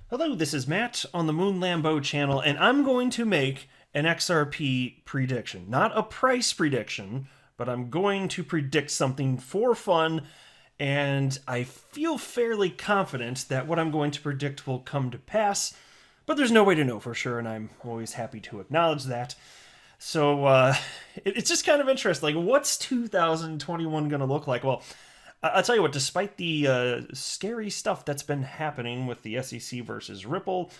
Hello, this is Matt on the Moon Lambo channel, and I'm going to make an XRP prediction. Not a price prediction, but I'm going to predict something for fun, and I feel fairly confident that what I'm going to predict will come to pass, but there's no way to know for sure, and I'm always happy to acknowledge that. So it's just kind of interesting. Like, what's 2021 going to look like? Well, I'll tell you what, despite the scary stuff that's been happening with the SEC versus Ripple,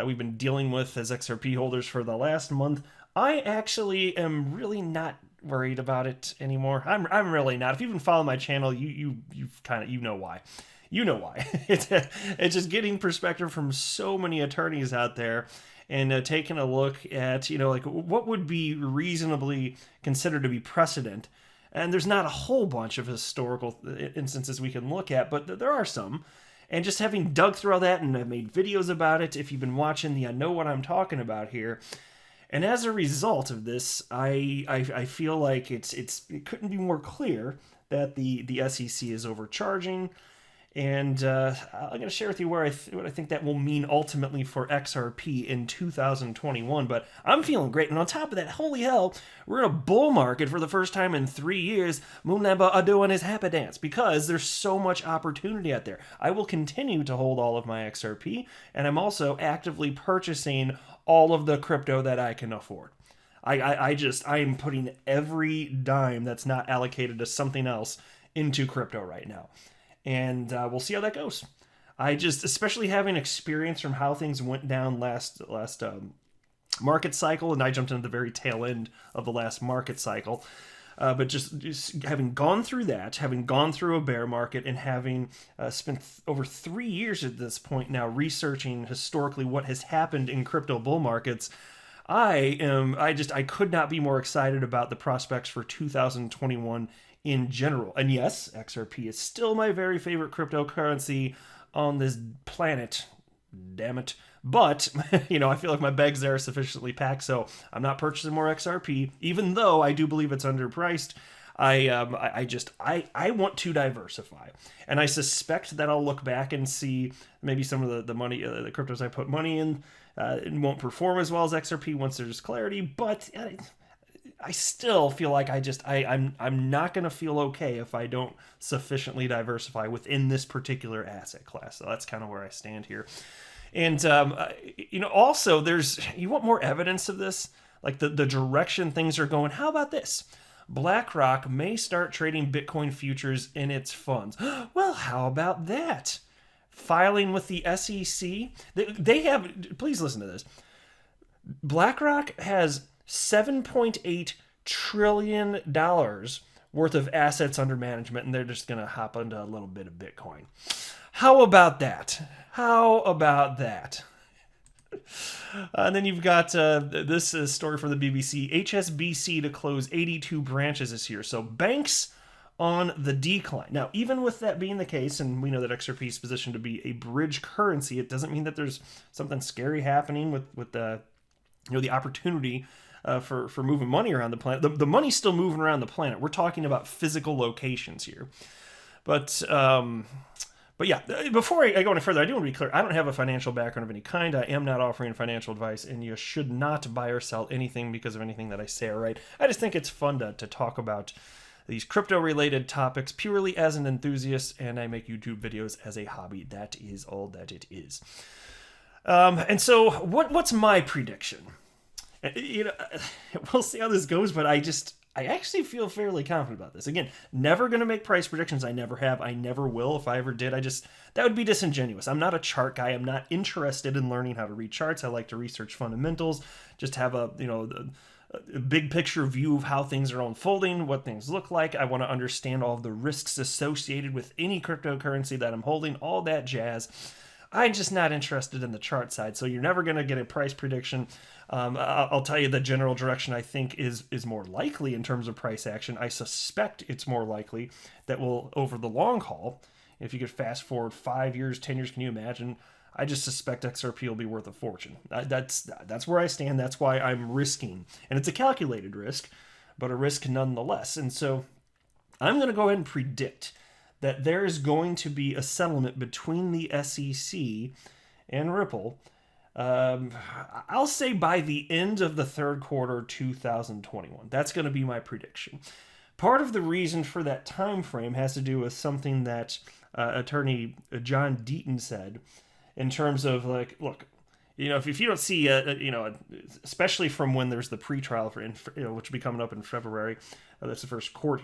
we've been dealing with as XRP holders for the last month, I actually am really not worried about it anymore. I'm really not. If you've been following my channel, you've kind of, you know why. You know why. It's just getting perspective from so many attorneys out there and taking a look at, like what would be reasonably considered to be precedent. And there's not a whole bunch of historical instances we can look at, but there are some. And just having dug through all that, and I've made videos about it, if you've been watching I know what I'm talking about here. And as a result of this, I feel like it couldn't be more clear that the SEC is overcharging. And I'm going to share with you what I think that will mean ultimately for XRP in 2021. But I'm feeling great. And on top of that, holy hell, we're in a bull market for the first time in 3 years. Moonlamba are doing his happy dance because there's so much opportunity out there. I will continue to hold all of my XRP, and I'm also actively purchasing all of the crypto that I can afford. I am putting every dime that's not allocated to something else into crypto right now. And we'll see how that goes. Especially having experience from how things went down last market cycle, and I jumped into the very tail end of the last market cycle. But just having gone through that, having gone through a bear market, and having spent over 3 years at this point now researching historically what has happened in crypto bull markets, I could not be more excited about the prospects for 2021 in general. And yes, XRP is still my very favorite cryptocurrency on this planet. Damn it. But, I feel like my bags there are sufficiently packed, so I'm not purchasing more XRP, even though I do believe it's underpriced. I want to diversify. And I suspect that I'll look back and see maybe some of the money, the cryptos I put money in, it won't perform as well as XRP once there's clarity, but I still feel like I'm not going to feel okay if I don't sufficiently diversify within this particular asset class. So that's kind of where I stand here. And, also you want more evidence of this, like the direction things are going. How about this? BlackRock may start trading Bitcoin futures in its funds. Well, how about that? Filing with the SEC. They have, please listen to this. BlackRock has $7.8 trillion worth of assets under management, and they're just going to hop into a little bit of Bitcoin. How about that? How about that? And then you've got this story from the BBC. HSBC to close 82 branches this year. So banks on the decline. Now, even with that being the case, and we know that XRP is positioned to be a bridge currency, it doesn't mean that there's something scary happening with the opportunity for moving money around the planet. The money's still moving around the planet. We're talking about physical locations here. But yeah, before I go any further, I do want to be clear. I don't have a financial background of any kind. I am not offering financial advice, and you should not buy or sell anything because of anything that I say or write. I just think it's fun to talk about these crypto-related topics purely as an enthusiast, and I make YouTube videos as a hobby. That is all that it is. And so what's my prediction? We'll see how this goes, but I actually feel fairly confident about this. Again, never going to make price predictions. I never have. I never will. If I ever did, that would be disingenuous. I'm not a chart guy. I'm not interested in learning how to read charts. I like to research fundamentals, just have a big picture view of how things are unfolding, what things look like. I want to understand all of the risks associated with any cryptocurrency that I'm holding, all that jazz. I'm just not interested in the chart side, so you're never going to get a price prediction. I'll tell you the general direction I think is more likely in terms of price action. I suspect it's more likely that will, over the long haul, if you could fast forward 5 years, 10 years, can you imagine? I just suspect XRP will be worth a fortune. That's where I stand. That's why I'm risking. And it's a calculated risk, but a risk nonetheless. And so I'm going to go ahead and predict that there is going to be a settlement between the SEC and Ripple. I'll say by the end of the third quarter 2021. That's going to be my prediction. Part of the reason for that time frame has to do with something that attorney John Deaton said in terms of like, look, if you don't see, especially from when there's the pretrial for, which will be coming up in February, that's the first court.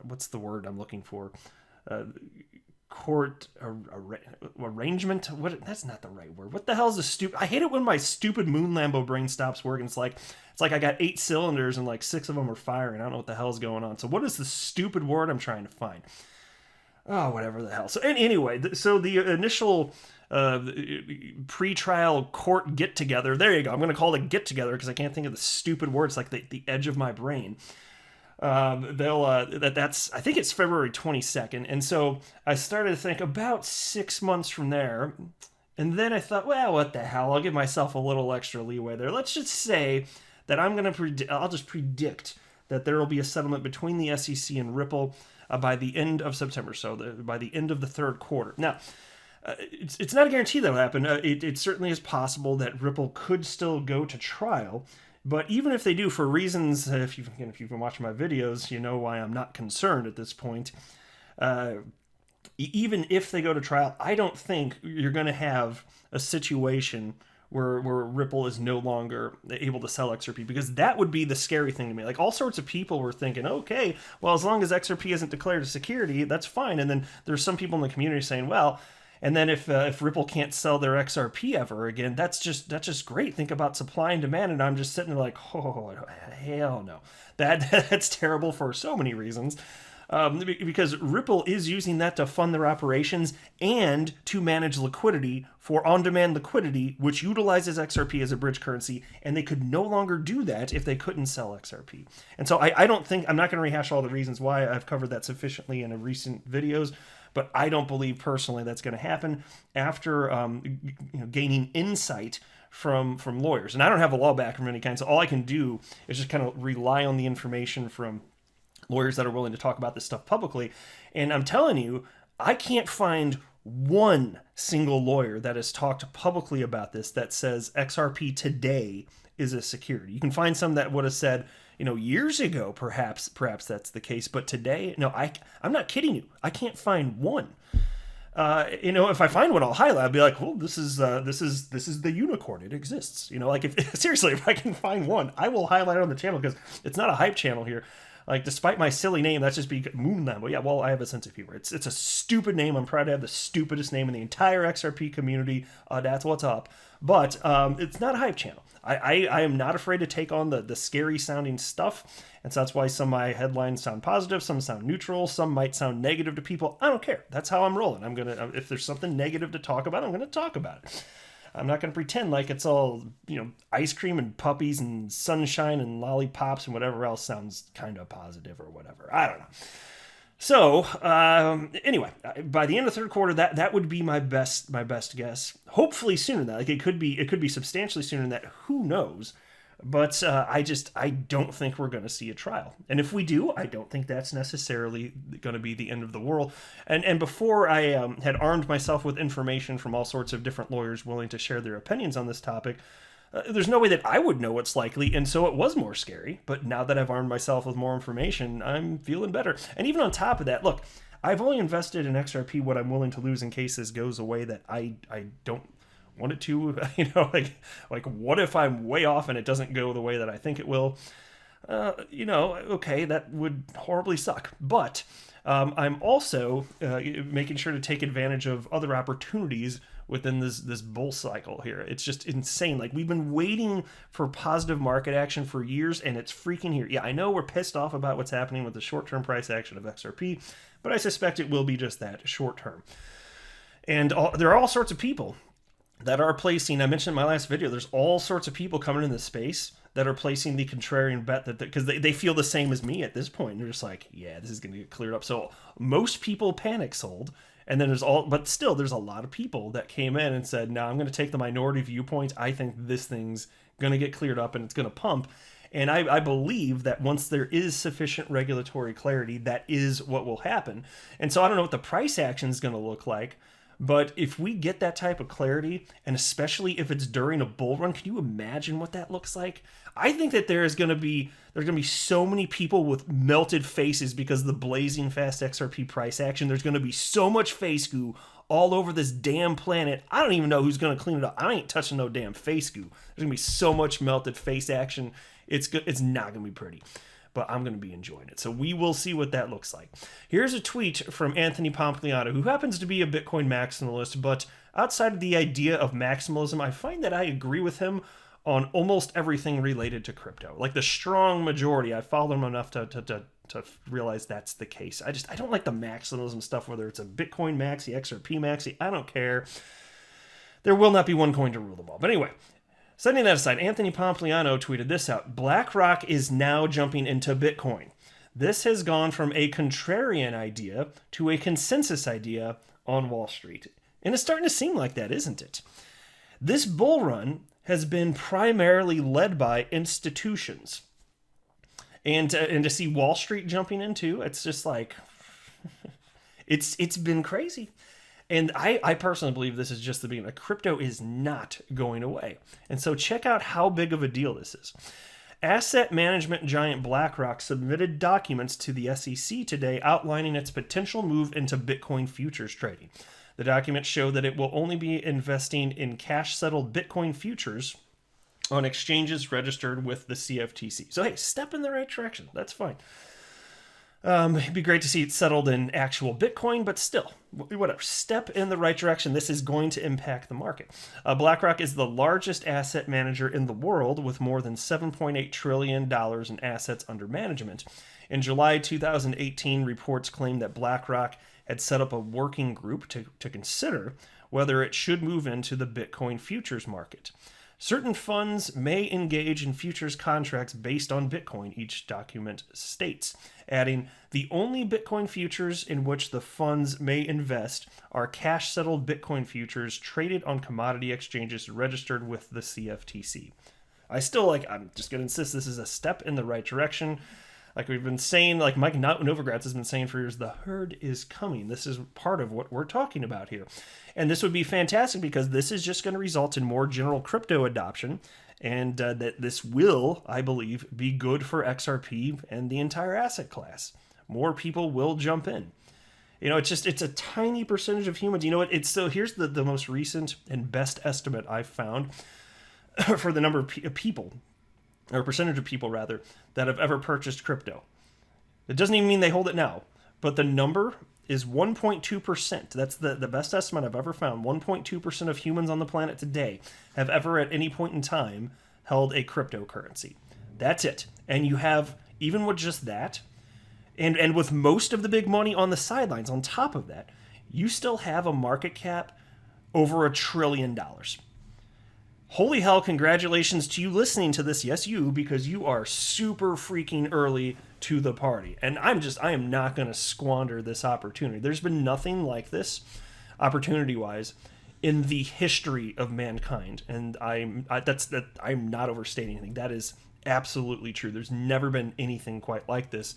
What's the word I'm looking for? Court arrangement. What? That's not the right word. What the hell is a stupid? I hate it when my stupid moon Lambo brain stops working. It's like I got 8 cylinders and like 6 of them are firing. I don't know what the hell's going on. So what is the stupid word I'm trying to find? Oh, whatever the hell. So anyway, so the initial pre-trial court get-together. There you go. I'm going to call it get-together because I can't think of the stupid word. It's like the edge of my brain. That's I think it's February 22nd, and so I started to think about 6 months from there, and then I thought, well, what the hell? I'll give myself a little extra leeway there. Let's just say that I'll just predict that there will be a settlement between the SEC and Ripple by the end of September, so by the end of the third quarter. Now, it's not a guarantee that will happen. It certainly is possible that Ripple could still go to trial. But even if they do, for reasons, if you've been watching my videos, you know why I'm not concerned at this point. Even if they go to trial, I don't think you're going to have a situation where Ripple is no longer able to sell XRP, because that would be the scary thing to me. Like, all sorts of people were thinking, okay, well, as long as XRP isn't declared a security, that's fine. And then there's some people in the community saying, well, and then if Ripple can't sell their XRP ever again, that's just great. Think about supply and demand, and I'm just sitting there like, oh, hell no. That's terrible for so many reasons. Because Ripple is using that to fund their operations and to manage liquidity for on-demand liquidity, which utilizes XRP as a bridge currency, and they could no longer do that if they couldn't sell XRP. And so I'm not going to rehash all the reasons why. I've covered that sufficiently in recent videos, but I don't believe personally that's going to happen after gaining insight from lawyers. And I don't have a law background of any kind, so all I can do is just kind of rely on the information from lawyers that are willing to talk about this stuff publicly. And I'm telling you, I can't find one single lawyer that has talked publicly about this that says XRP today is a security. You can find some that would have said, years ago, perhaps that's the case, but today, no, I'm not kidding you. I can't find one. If I find one, I'll highlight. I'll be like, well, this is the unicorn. It exists. Seriously, if I can find one, I will highlight it on the channel, because it's not a hype channel here. Like, despite my silly name, that's just Moon Lambo. Yeah, well, I have a sense of humor. It's a stupid name. I'm proud to have the stupidest name in the entire XRP community. That's what's up. But it's not a hype channel. I am not afraid to take on the scary sounding stuff. And so that's why some of my headlines sound positive, some sound neutral, some might sound negative to people. I don't care. That's how I'm rolling. If there's something negative to talk about, I'm going to talk about it. I'm not going to pretend like it's all, ice cream and puppies and sunshine and lollipops and whatever else sounds kind of positive or whatever. I don't know. So, anyway, by the end of the third quarter, that would be my best guess. Hopefully sooner than that. Like, it could be substantially sooner than that. Who knows? But I don't think we're going to see a trial. And if we do, I don't think that's necessarily going to be the end of the world. And before I had armed myself with information from all sorts of different lawyers willing to share their opinions on this topic, there's no way that I would know what's likely, and so it was more scary. But now that I've armed myself with more information, I'm feeling better. And even on top of that, look, I've only invested in XRP what I'm willing to lose in case this goes away that I don't want it to, like what if I'm way off and it doesn't go the way that I think it will? Okay, that would horribly suck. But I'm also making sure to take advantage of other opportunities within this bull cycle here. It's just insane. Like, we've been waiting for positive market action for years, and it's freaking here. Yeah, I know we're pissed off about what's happening with the short-term price action of XRP, but I suspect it will be just that, short-term. And there are all sorts of people that are placing, I mentioned in my last video, there's all sorts of people coming in this space that are placing the contrarian bet that because they feel the same as me at this point. They're just like, yeah, this is going to get cleared up. So most people panic sold, and then but still there's a lot of people that came in and said, no, I'm going to take the minority viewpoint. I think this thing's going to get cleared up and it's going to pump. And I believe that once there is sufficient regulatory clarity, that is what will happen. And so I don't know what the price action is going to look like, But if we get that type of clarity, and especially if it's during a bull run, can you imagine what that looks like? I think that there's going to be so many people with melted faces because of the blazing fast XRP price action. There's going to be so much face goo all over this damn planet. I don't even know who's going to clean it up. I ain't touching no damn face goo. There's going to be so much melted face action. It's not going to be pretty. But I'm going to be enjoying it. So we will see what that looks like. Here's a tweet from Anthony Pompliano, who happens to be a Bitcoin maximalist, but outside of the idea of maximalism, I find that I agree with him on almost everything related to crypto. Like the strong majority, I follow him enough to realize that's the case. I don't like the maximalism stuff, whether it's a Bitcoin maxi, XRP maxi, I don't care. There will not be one coin to rule them all. But anyway, setting that aside, Anthony Pompliano tweeted this out. BlackRock is now jumping into Bitcoin. This has gone from a contrarian idea to a consensus idea on Wall Street. And it's starting to seem like that, isn't it? This bull run has been primarily led by institutions. And to see Wall Street jumping into, it's just like, it's been crazy. And I personally believe this is just the beginning. Crypto is not going away. And so check out how big of a deal this is. Asset management giant BlackRock submitted documents to the SEC today outlining its potential move into Bitcoin futures trading. The documents show that it will only be investing in cash-settled Bitcoin futures on exchanges registered with the CFTC. So hey, step in the right direction. That's fine. It'd be great to see it settled in actual Bitcoin, but still, whatever. Step in the right direction. This is going to impact the market. BlackRock is the largest asset manager in the world with more than $7.8 trillion in assets under management. In July 2018, reports claimed that BlackRock had set up a working group to consider whether it should move into the Bitcoin futures market. Certain funds may engage in futures contracts based on Bitcoin, each document states, adding, the only Bitcoin futures in which the funds may invest are cash-settled Bitcoin futures traded on commodity exchanges registered with the CFTC. I'm just going to insist this is a step in the right direction. Like we've been saying, like Mike Novogratz has been saying for years, the herd is coming. This is part of what we're talking about here. And this would be fantastic because this is just going to result in more general crypto adoption. And that this will, I believe, be good for XRP and the entire asset class. More people will jump in. You know, it's a tiny percentage of humans. You know what? So here's the most recent and best estimate I've found for the number of people, or percentage of people rather, that have ever purchased crypto. It doesn't even mean they hold it now, but the number is 1.2%. That's the best estimate I've ever found. 1.2% of humans on the planet today have ever at any point in time held a cryptocurrency. That's it. And you have, even with just that, and with most of the big money on the sidelines on top of that, you still have a market cap over $1 trillion. Holy hell, congratulations to you listening to this. Yes, you, because you are super freaking early to the party. And I am not going to squander this opportunity. There's been nothing like this, opportunity-wise, in the history of mankind. And I'm not overstating anything. That is absolutely true. There's never been anything quite like this.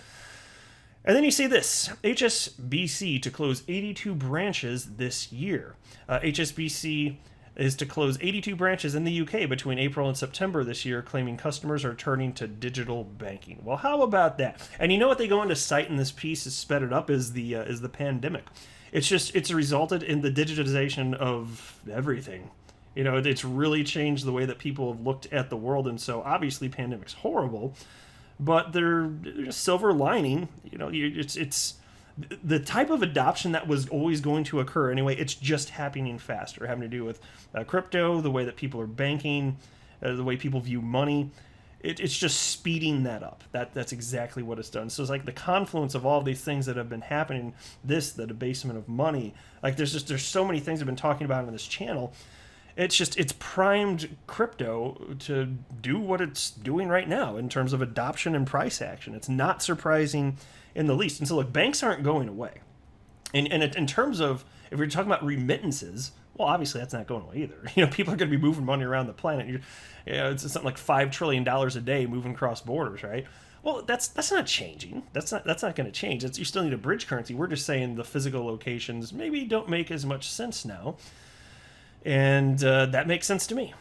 And then you see this, HSBC to close 82 branches this year. HSBC is to close 82 branches in the UK between April and September this year, claiming customers are turning to digital banking. Well, how about that? And you know what they go on to cite in this piece is sped it up is the pandemic. It's resulted in the digitization of everything. You know, it's really changed the way that people have looked at the world. And so obviously pandemic's horrible, but there's silver lining. You know, it's the type of adoption that was always going to occur anyway. It's just happening faster, having to do with crypto, the way that people are banking, the way people view money. It's just speeding that up. That's exactly what it's done. So it's like the confluence of all of these things that have been happening, the debasement of money. Like there's so many things I've been talking about on this channel. It's primed crypto to do what it's doing right now in terms of adoption and price action. It's not surprising in the least. And so look, banks aren't going away. And in terms of, if we're talking about remittances, well, obviously that's not going away either. You know, people are going to be moving money around the planet. It's something like $5 trillion a day moving across borders, right? Well, that's not changing. That's not going to change. You still need a bridge currency. We're just saying the physical locations maybe don't make as much sense now, and that makes sense to me.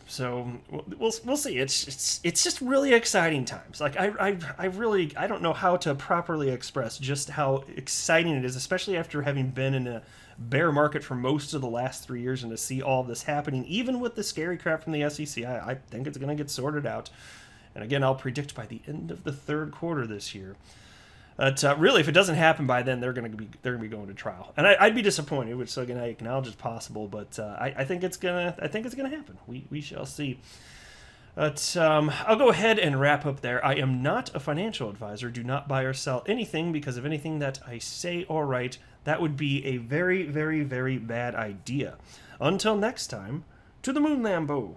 So we'll see. It's just really exciting times. Like I really I don't know how to properly express just how exciting it is, especially after having been in a bear market for most of the last 3 years, and to see all this happening, even with the scary crap from the SEC. I think it's going to get sorted out. And again, I'll predict by the end of the third quarter this year. But really, if it doesn't happen by then, they're going to be going to trial, and I'd be disappointed. Which, again, I acknowledge is possible, but I think it's gonna happen. We shall see. But I'll go ahead and wrap up there. I am not a financial advisor. Do not buy or sell anything because of anything that I say or write. That would be a very, very, very bad idea. Until next time, to the moon, Lambo.